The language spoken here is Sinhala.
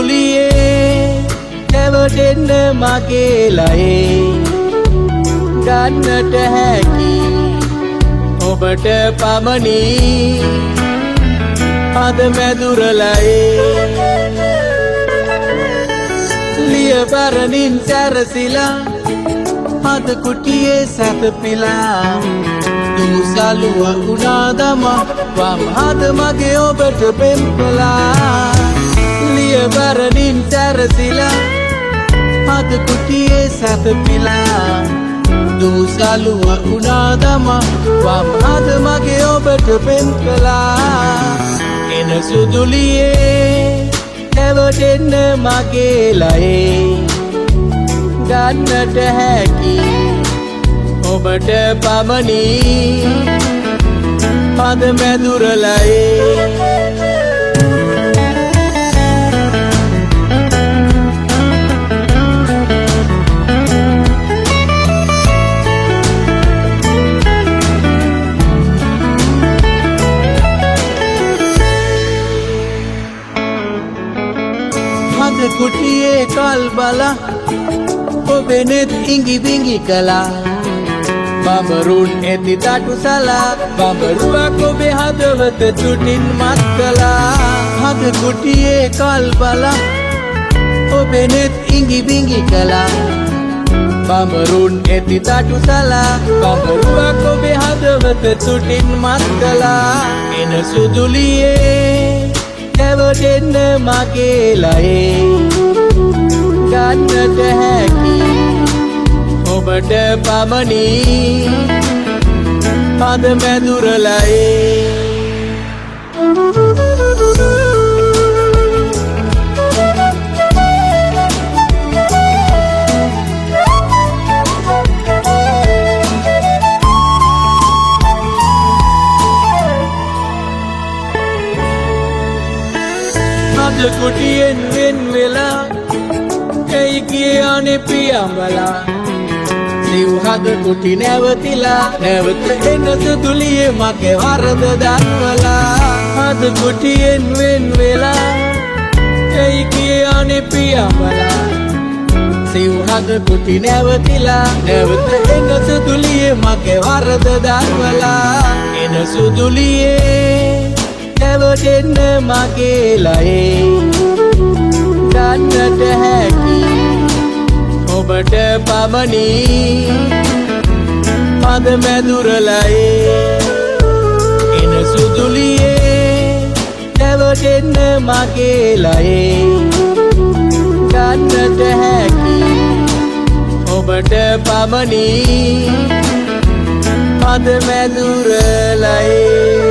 සුදුලියේ නැවටෙන්න මගේ ලයේ ගන්නට හැකි ඔබට පමණි අද මැදුරලයේ ලියබරණින් සැරසිලා අද කුටියේ සැතපිලා දුසලුව උනා දමා වම් හද මගේ ඔබට පෙම් කළා ලියබරණින් සැරසිලා අද කුටියේ සැතපිලා දුසලුව උනා දමා වම් හද මගේ ඔබට පෙම් කළා එන සුදුලියේ නැවටෙන්න මගේ ලයේ ගන්නට හැකි ඔබට පමණි අද මැදුරලයේ අද කුටියේ කල් බලා ඔබෙනෙත් ඉඟි බිඟි කළා බඹරුන් ඇති තටු සලා බඹරුවක් ඔබේ හදවත තුටින් මත් කළා අද කුටියේ කල් බලා ඔබෙනෙත් ඉඟි බිඟි කළා බඹරුන් ඇති තටු සලා බඹරුවක් ඔබේ හදවත තුටින් මත් කළා එන සුදුලියේ නැවටෙන්න මගේ ලයේ ගන්නට හැකි ඔබට පමණි අද මැදුරලයේ අද කුටියෙන් වෙන් වෙලා ඇයි කියන්නේ පියඹලා සිව්හද කුටි නැවතිලා නැවත එන සුදුලියේ මගේ වරද දන්වලා අද කුටියෙන් වෙන් වෙලා ඇයි කියන්නේ පියඹලා සිව්හද කුටි නැවතිලා නැවත එන සුදුලියේ මගේ වරද දන්වලා එන සුදුලියේ නැවටෙන්න මගේ ලයේ ගන්නට හැකි ඔබට පමණි අද මැදුරලයේ එන සුදුලියේ නැවටෙන්න මගේ ලයේ ගන්නට හැකි ඔබට පමණි අද මැදුරලයේ